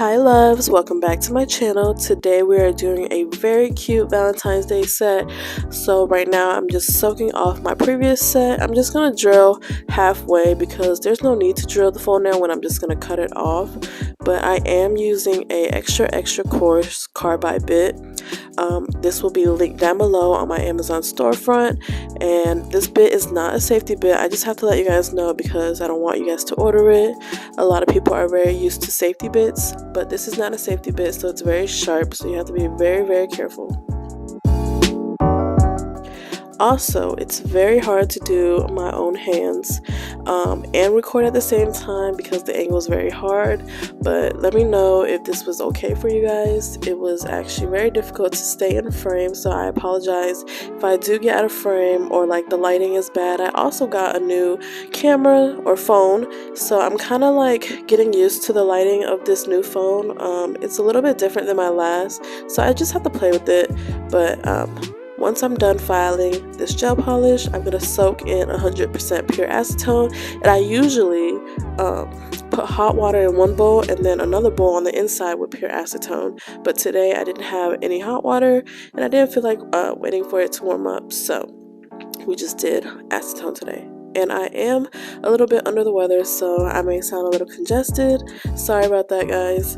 Hi loves, welcome back to my channel. Today we are doing a very cute Valentine's Day set. So right now I'm just soaking off my previous set. I'm just going to drill halfway because there's no need to drill the full nail when I'm just going to cut it off. But I am using a extra coarse carbide bit. This will be linked down below on my Amazon storefront, and this bit is not a safety bit. I just have to let you guys know because I don't want you guys to order it. A lot of people are very used to safety bits, but this is not a safety bit, so it's very sharp, so you have to be very careful. Also, it's very hard to do my own hands and record at the same time because the angle is very hard. But let me know if this was okay for you guys. It was actually very difficult to stay in frame, so I apologize if I do get out of frame or like the lighting is bad. I also got a new camera or phone, so I'm kind of like getting used to the lighting of this new phone. It's a little bit different than my last, so I just have to play with it. But once I'm done filing this gel polish, I'm going to soak in 100% pure acetone, and I usually put hot water in one bowl and then another bowl on the inside with pure acetone, but today I didn't have any hot water and I didn't feel like waiting for it to warm up, so we just did acetone today. And I am a little bit under the weather, so I may sound a little congested. Sorry about that, guys.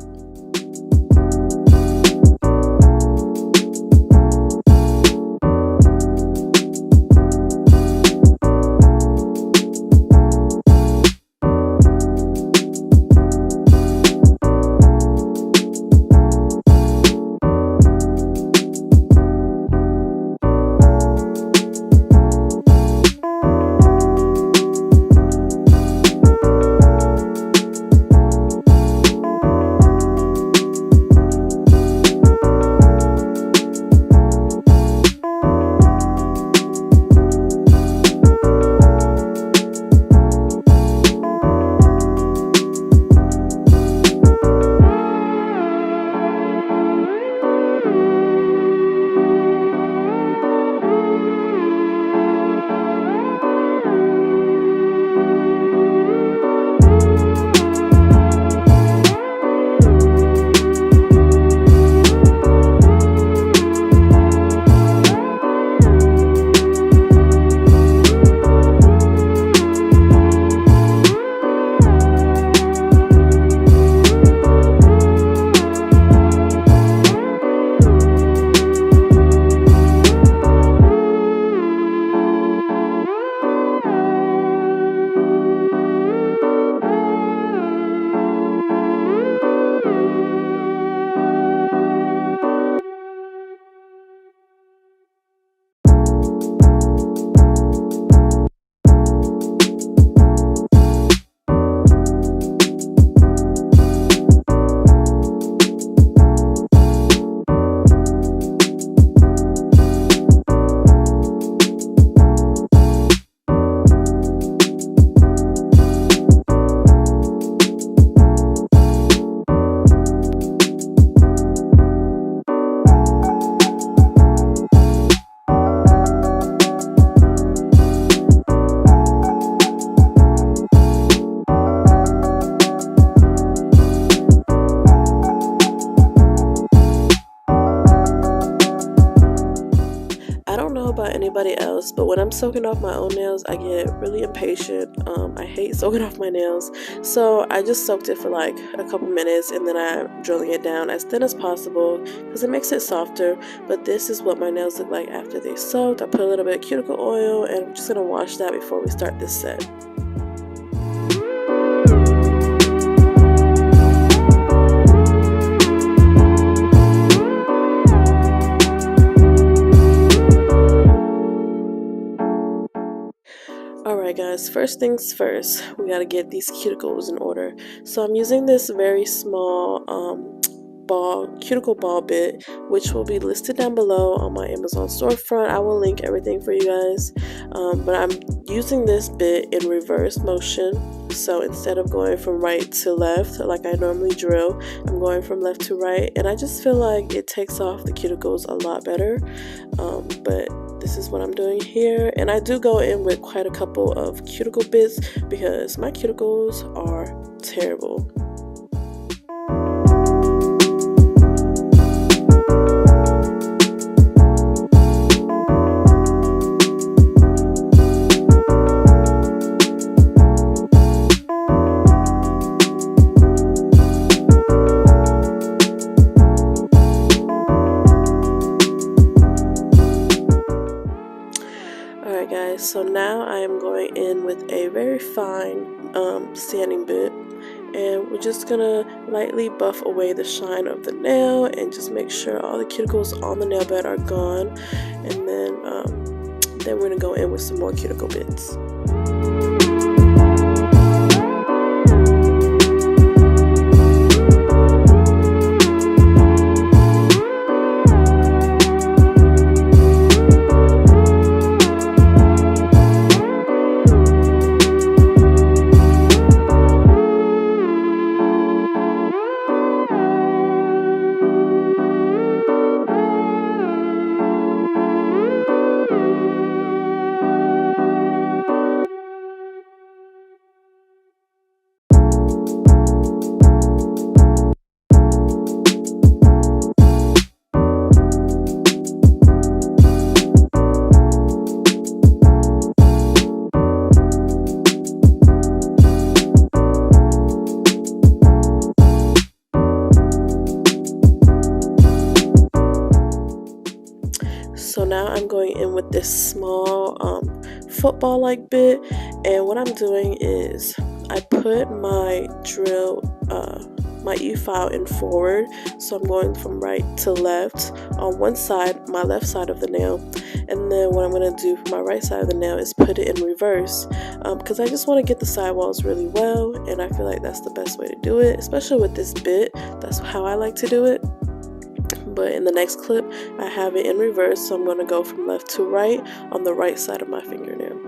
About anybody else, but when I'm soaking off my own nails, I get really impatient. I hate soaking off my nails, so I just soaked it for like a couple minutes and then I'm drilling it down as thin as possible because it makes it softer. But this is what my nails look like after they soaked. I put a little bit of cuticle oil and I'm just gonna wash that before we start this set. Alright guys, first things first, we gotta get these cuticles in order. So I'm using this very small cuticle ball bit, which will be listed down below on my Amazon storefront. I will link everything for you guys, but I'm using this bit in reverse motion. So instead of going from right to left like I normally drill, I'm going from left to right, and I just feel like it takes off the cuticles a lot better. But this is what I'm doing here, and I do go in with quite a couple of cuticle bits because my cuticles are terrible. fine sanding bit, and we're just gonna lightly buff away the shine of the nail and just make sure all the cuticles on the nail bed are gone. And then we're gonna go in with some more cuticle bits. So now I'm going in with this small football like bit, and what I'm doing is I put my drill, my E-file in forward, so I'm going from right to left on one side, my left side of the nail, and then what I'm going to do for my right side of the nail is put it in reverse, because I just want to get the sidewalls really well, and I feel like that's the best way to do it, especially with this bit. That's how I like to do it. But in the next clip, I have it in reverse, so I'm going to go from left to right on the right side of my fingernail.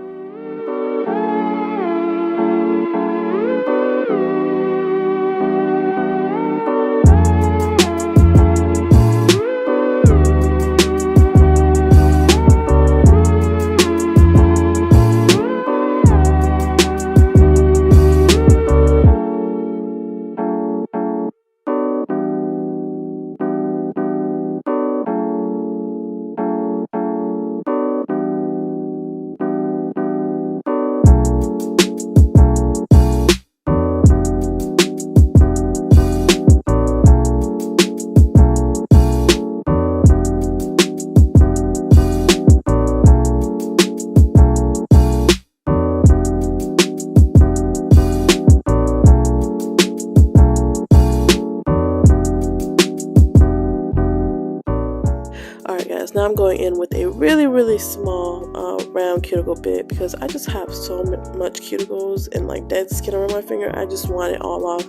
Alright guys, now I'm going in with a really small round cuticle bit because I just have so much cuticles and like dead skin around my finger. I just want it all off,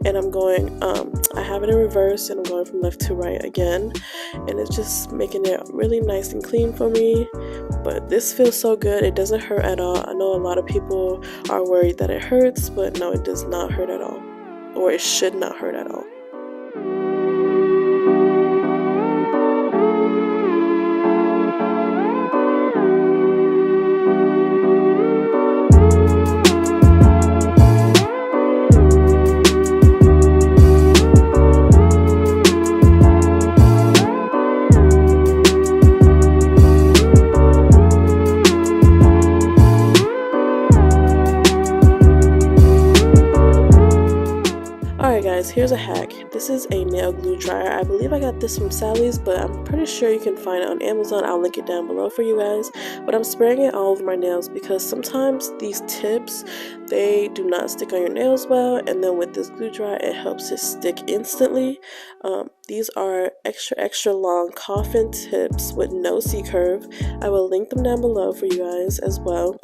and I'm going, I have it in reverse and I'm going from left to right again, and it's just making it really nice and clean for me. But this feels so good, it doesn't hurt at all. I know a lot of people are worried that it hurts, but no, it does not hurt at all, or it should not hurt at all. Alright guys, here's a hack. This is a nail glue dryer. I believe I got this from Sally's, but I'm pretty sure you can find it on Amazon. I'll link it down below for you guys. But I'm spraying it all over my nails because sometimes these tips, they do not stick on your nails well, and then with this glue dryer it helps it stick instantly. These are extra long Coffin tips with no C-curve. I will link them down below for you guys as well.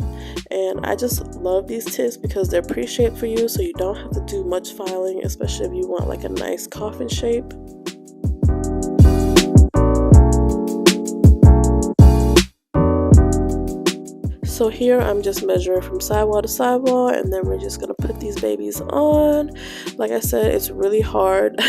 And I just love these tips because they're pre-shaped for you, so you don't have to do much filing, especially if you want like a nice coffin shape. So here I'm just measuring from sidewall to sidewall, and then we're just gonna put these babies on. Like I said, it's really hard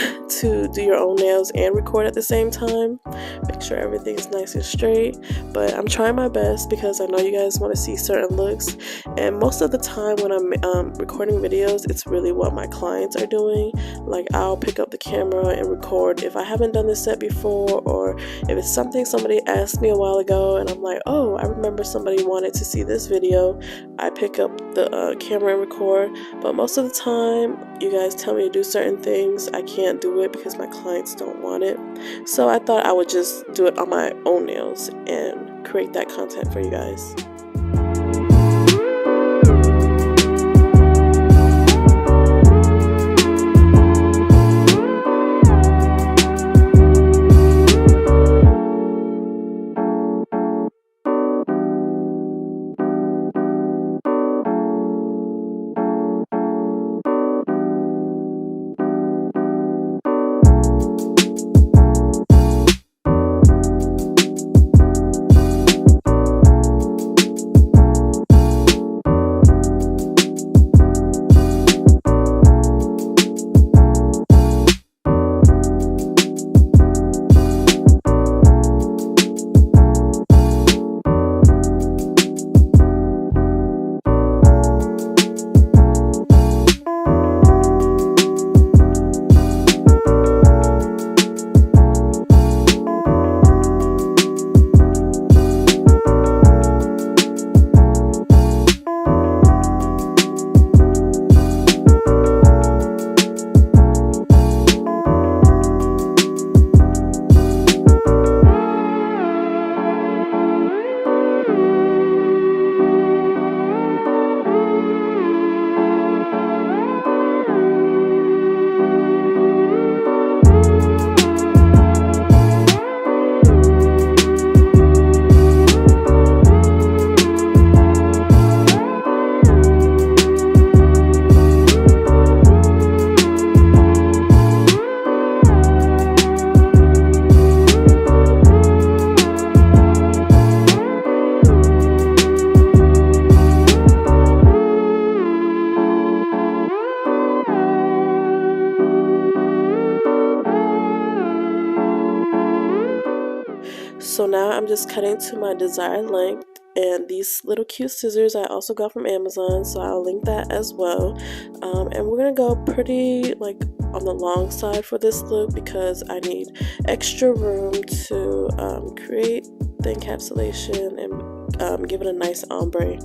to do your own nails and record at the same time. Make sure everything's nice and straight, but I'm trying my best because I know you guys want to see certain looks, and most of the time when I'm recording videos, it's really what my clients are doing. Like I'll pick up the camera and record if I haven't done this set before, or if it's something somebody asked me a while ago and I'm like, oh, I remember somebody wanted to see this video. I pick up the camera and record. But most of the time you guys tell me to do certain things, I can't do it because my clients don't want it. So I thought I would just do it on my own nails and create that content for you guys. So now I'm just cutting to my desired length, and these little cute scissors I also got from Amazon, so I'll link that as well. And we're gonna go pretty like on the long side for this look because I need extra room to create the encapsulation and give it a nice ombre.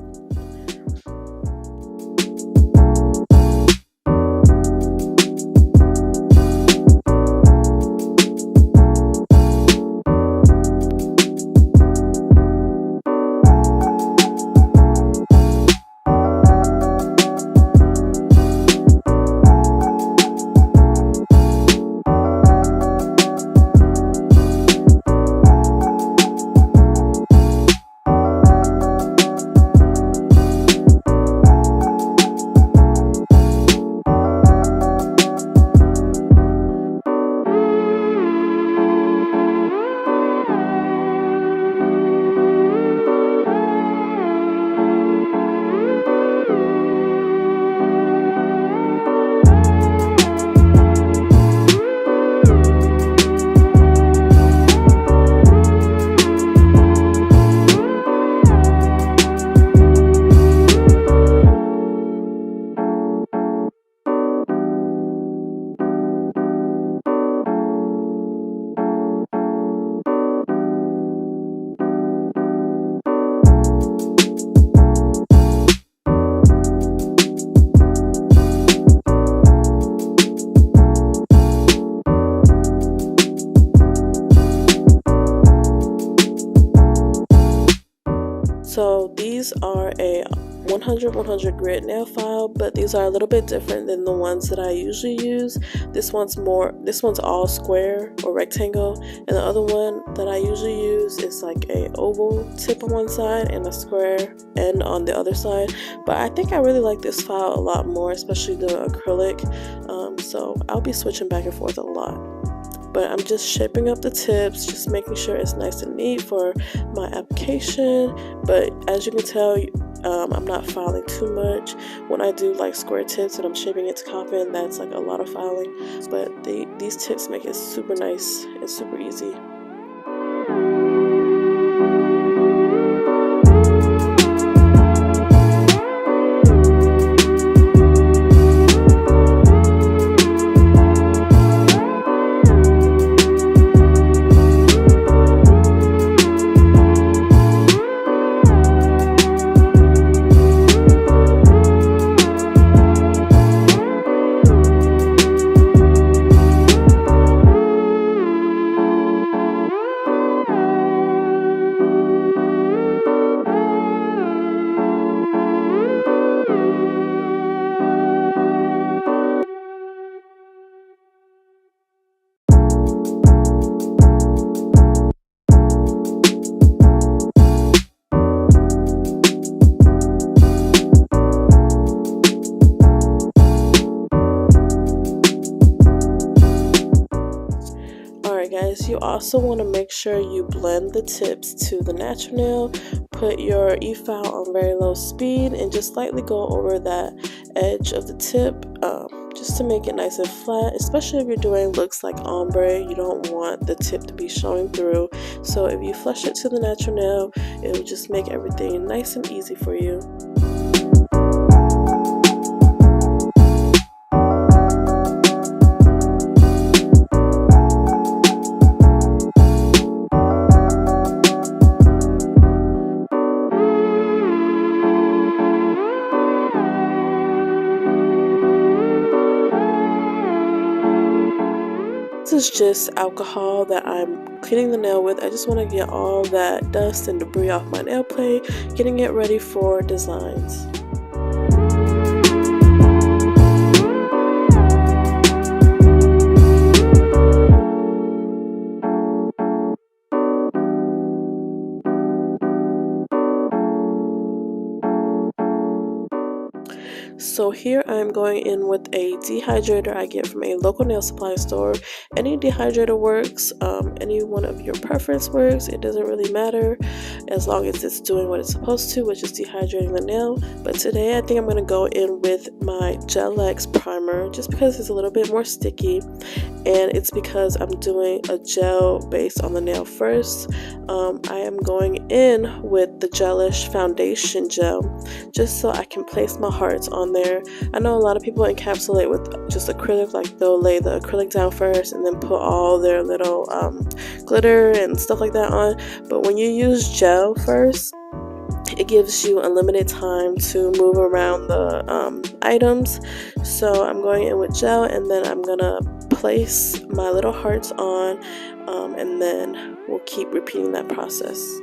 So these are a 100 grit nail file, but these are a little bit different than the ones that I usually use. This one's all square or rectangle, and the other one that I usually use is like a oval tip on one side and a square end on the other side. But I think I really like this file a lot more, especially the acrylic. So I'll be switching back and forth a lot. But I'm just shaping up the tips, just making sure it's nice and neat for my application. But as you can tell, I'm not filing too much. When I do like square tips and I'm shaping it to Coffin, that's like a lot of filing. But these tips make it super nice and super easy. Guys, you also want to make sure you blend the tips to the natural nail. Put your e-file on very low speed and just lightly go over that edge of the tip just to make it nice and flat, especially if you're doing looks like ombre. You don't want the tip to be showing through, so if you flush it to the natural nail, it will just make everything nice and easy for you. This is just alcohol that I'm cleaning the nail with. I just want to get all that dust and debris off my nail plate, getting it ready for designs. So here I'm going in with a dehydrator I get from a local nail supply store. Any dehydrator works, any one of your preference works. It doesn't really matter as long as it's doing what it's supposed to, which is dehydrating the nail. But today I think I'm going to go in with my Gelish primer just because it's a little bit more sticky, and it's because I'm doing a gel based on the nail first. I am going in with the Gelish foundation gel just so I can place my hearts on there. I know a lot of people encapsulate with just acrylic, like they'll lay the acrylic down first and then put all their little glitter and stuff like that on, but when you use gel first, it gives you unlimited time to move around the items. So I'm going in with gel, and then I'm gonna place my little hearts on, and then we'll keep repeating that process.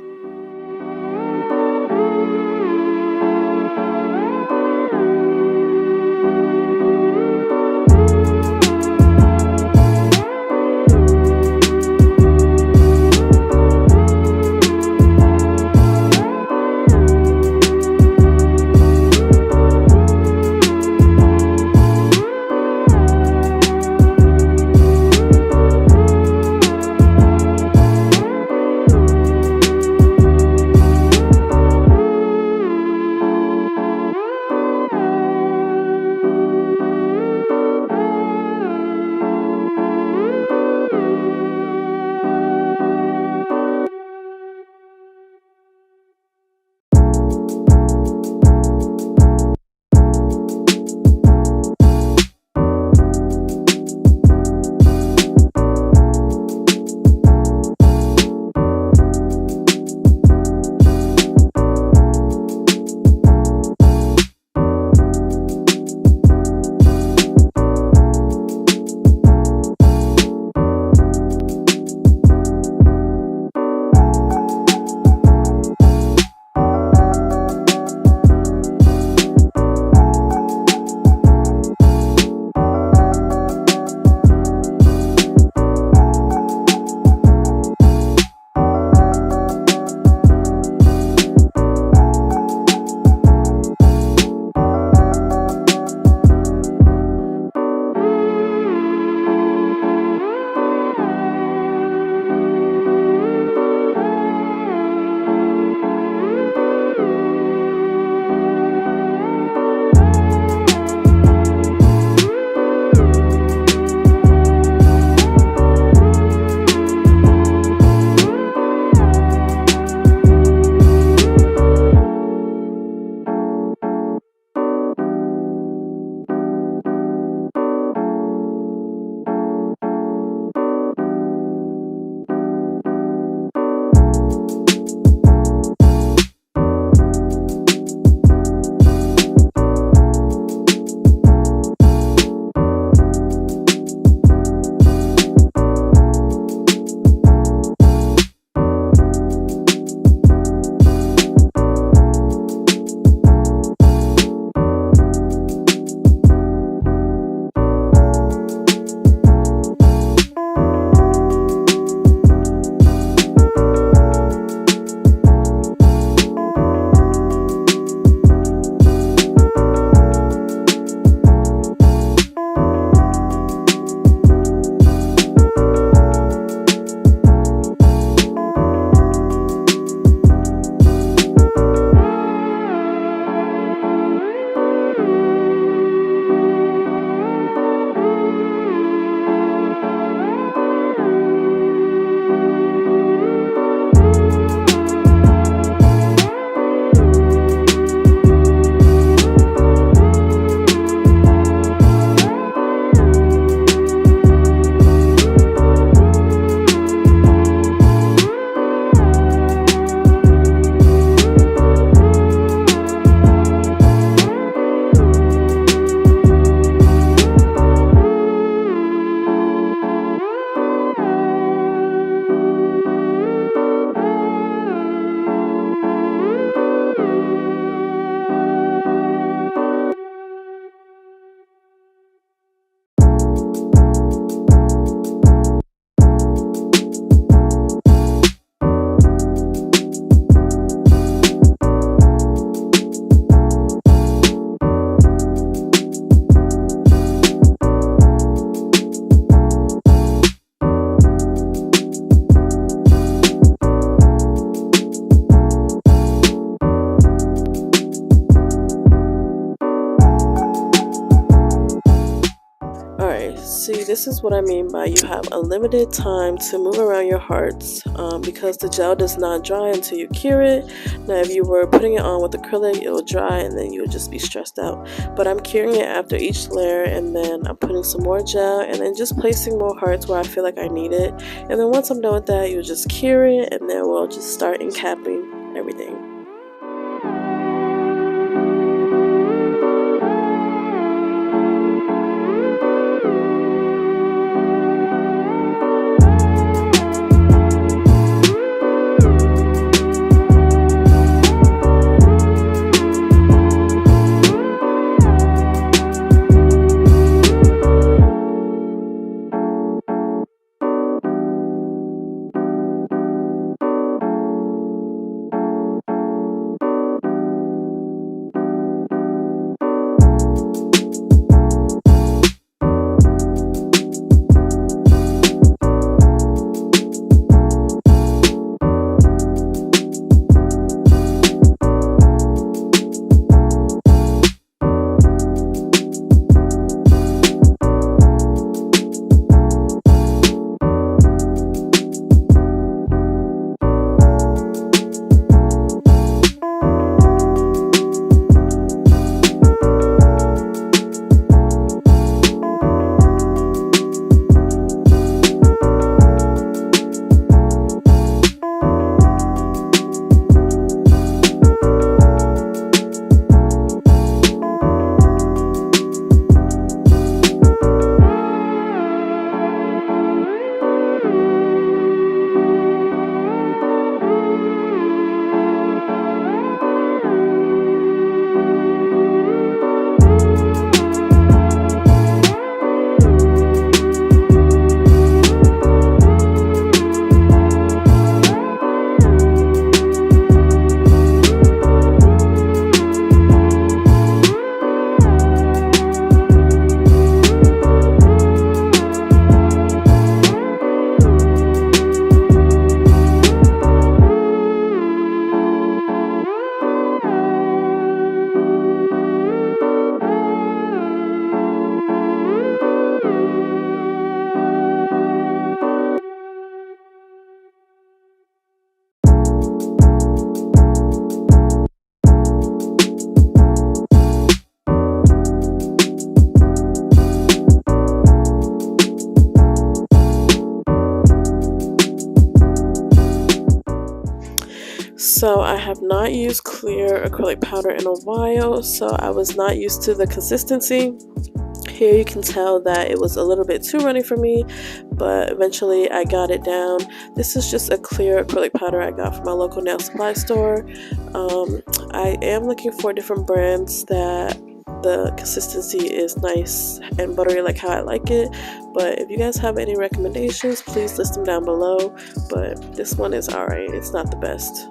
this is what I mean by you have a limited time to move around your hearts, because the gel does not dry until you cure it. Now if you were putting it on with acrylic, it will dry and then you would just be stressed out, but I'm curing it after each layer, and then I'm putting some more gel and then just placing more hearts where I feel like I need it. And then once I'm done with that, you'll just cure it, and then we'll just start encapping everything. So I have not used clear acrylic powder in a while, so I was not used to the consistency. Here you can tell that it was a little bit too runny for me, but eventually I got it down. This is just a clear acrylic powder I got from my local nail supply store. I am looking for different brands that the consistency is nice and buttery like how I like it, but if you guys have any recommendations, please list them down below. But this one is alright, it's not the best.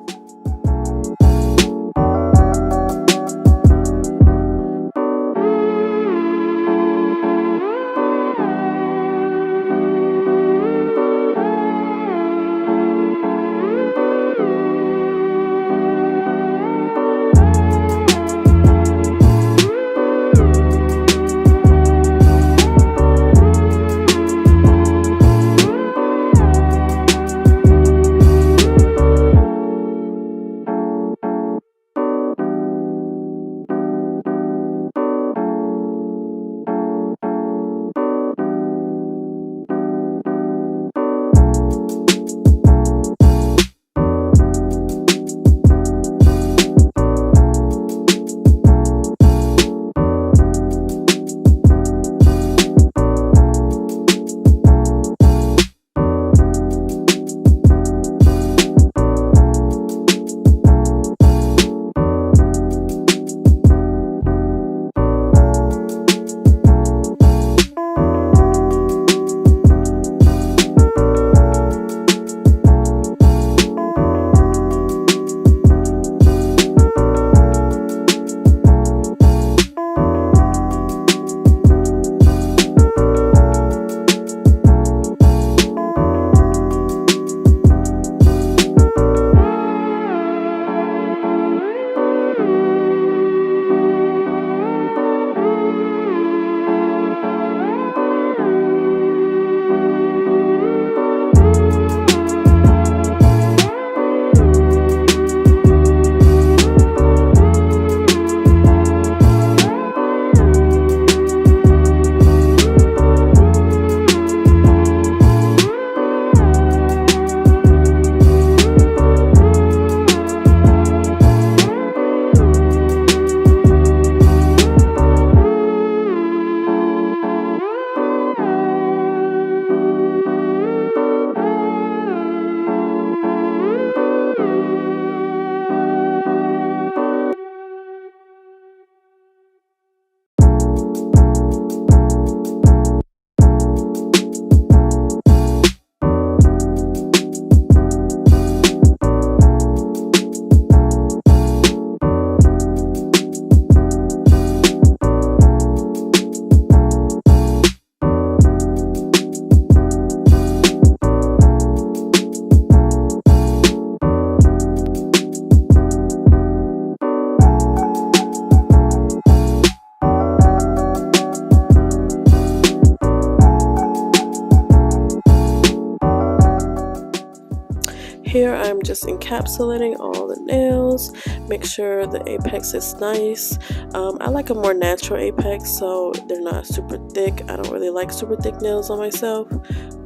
Here I'm just encapsulating all the nails, make sure the apex is nice. I like a more natural apex, so they're not super thick. I don't really like super thick nails on myself,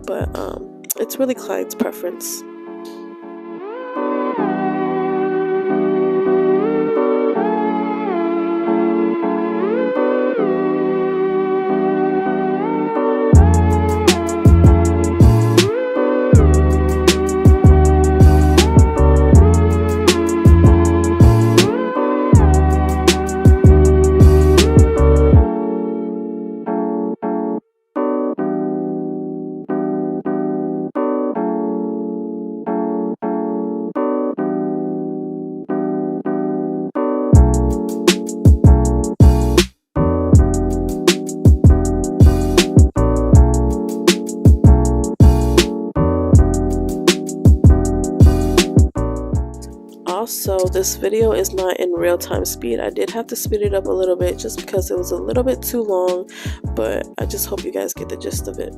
but it's really client's preference. Also, this video is not in real-time speed. I did have to speed it up a little bit just because it was a little bit too long, but I just hope you guys get the gist of it.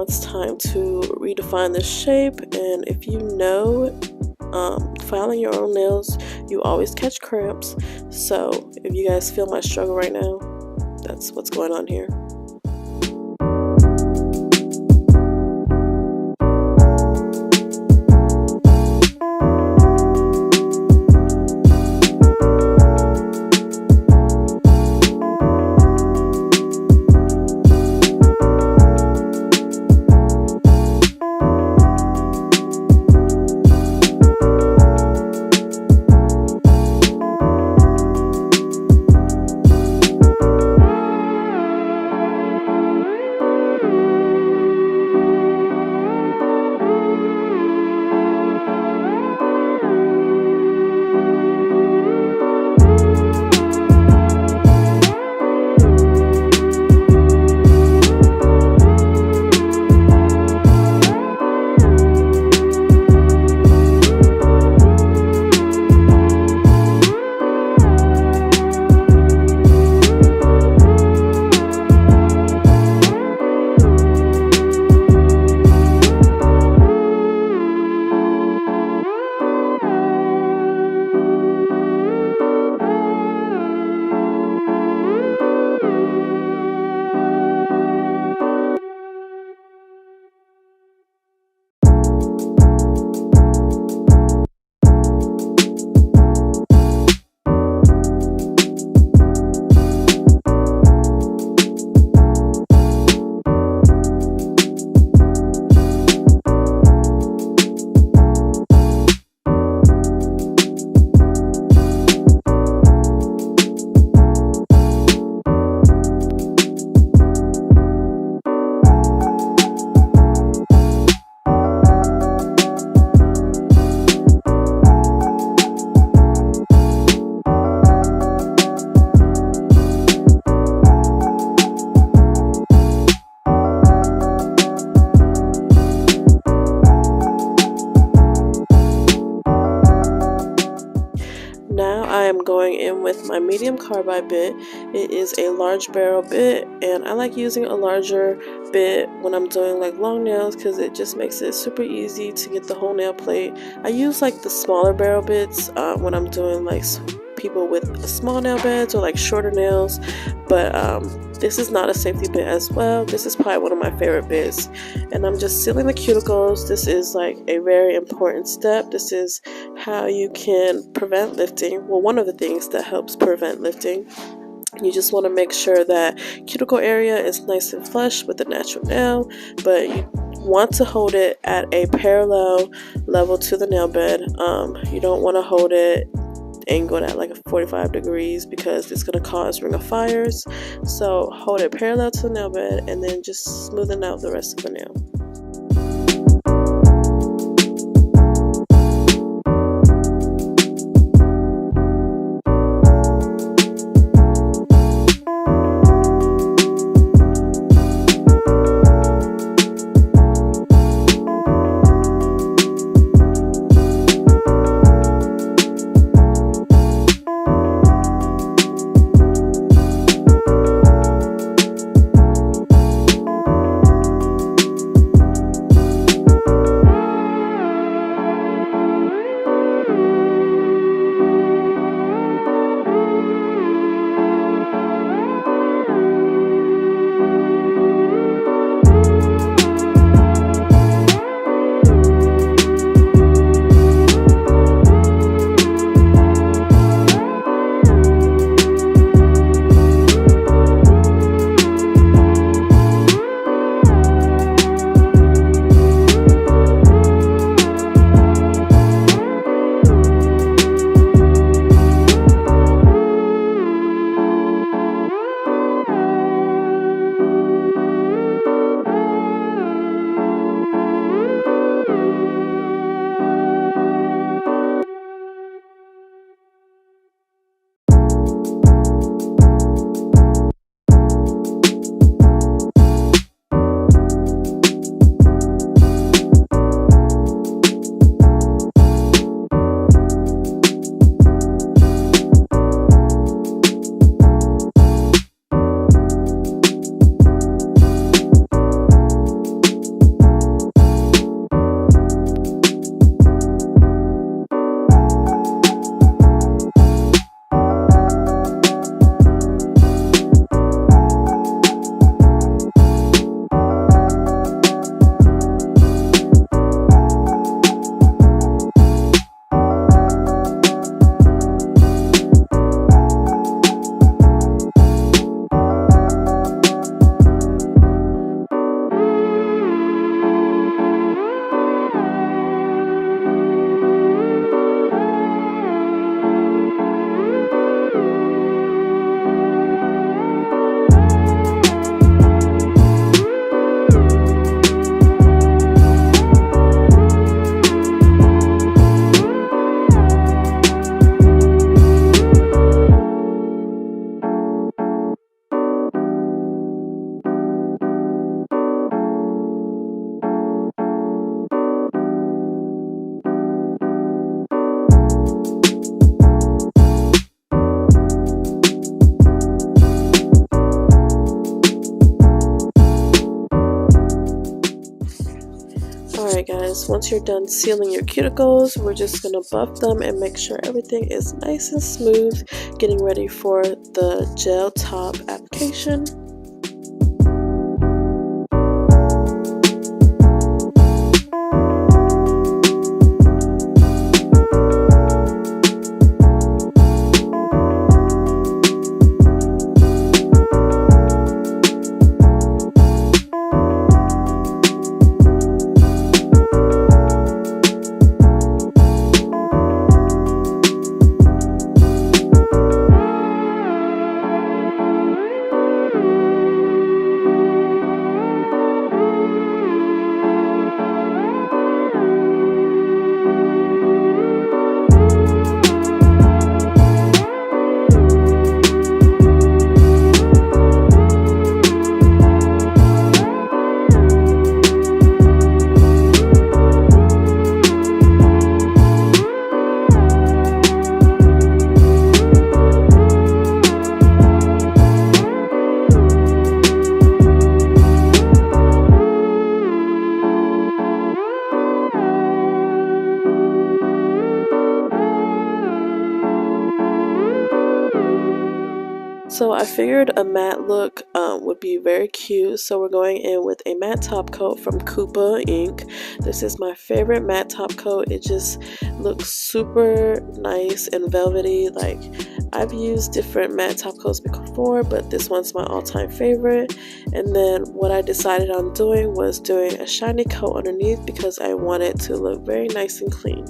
it's time to redefine the shape. And if you know, filing your own nails, you always catch cramps. So if you guys feel my struggle right now, that's what's going on here. Now I am going in with my medium carbide bit. It is a large barrel bit, and I like using a larger bit when I'm doing like long nails because it just makes it super easy to get the whole nail plate. I use like the smaller barrel bits when I'm doing like people with small nail beds or like shorter nails, but this is not a safety bit as well. This is probably one of my favorite bits, and I'm just sealing the cuticles. This is like a very important step. This is how you can prevent lifting. Well, one of the things that helps prevent lifting. You just want to make sure that cuticle area is nice and flush with the natural nail, but you want to hold it at a parallel level to the nail bed. You don't want to hold it angled at like 45 degrees because it's going to cause ring of fires. So hold it parallel to the nail bed and then just smoothen out the rest of the nail. guys, once you're done sealing your cuticles, we're just gonna buff them and make sure everything is nice and smooth, getting ready for the gel top application. So I figured a matte look would be very cute, so we're going in with a matte top coat from Kupa ink. This is my favorite matte top coat. It just looks super nice and velvety. Like, I've used different matte top coats before, but this one's my all-time favorite. And then what I decided on doing was doing a shiny coat underneath because I want it to look very nice and clean.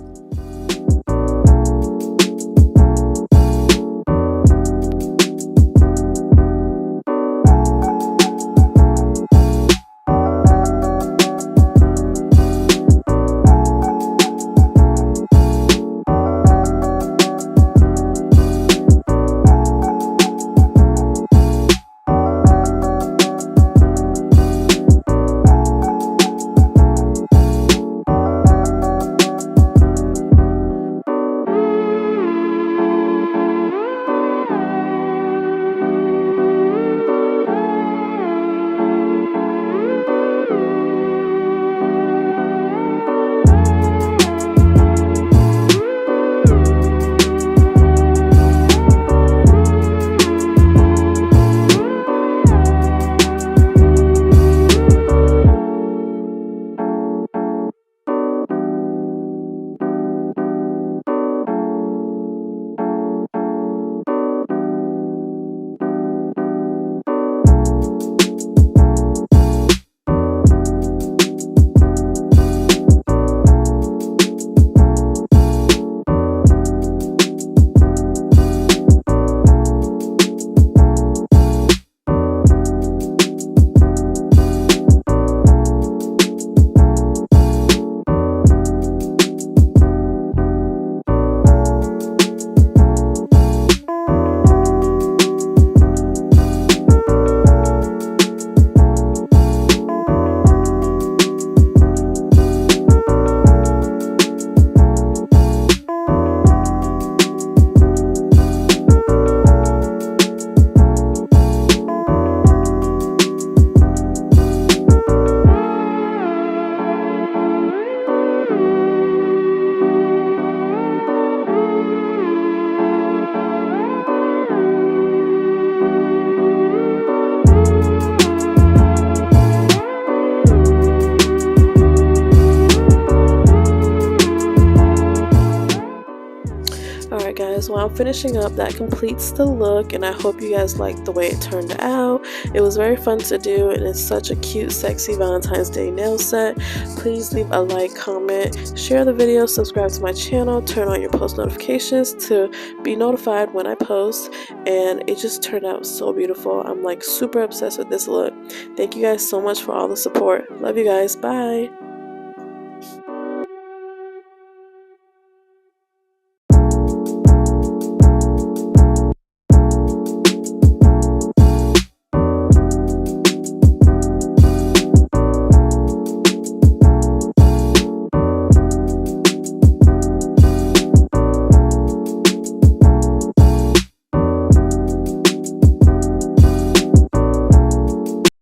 Alright guys, while I'm finishing up, that completes the look, and I hope you guys liked the way it turned out. It was very fun to do, and it's such a cute, sexy Valentine's Day nail set. Please leave a like, comment, share the video, subscribe to my channel, turn on your post notifications to be notified when I post, and it just turned out so beautiful. I'm like super obsessed with this look. Thank you guys so much for all the support. Love you guys. Bye.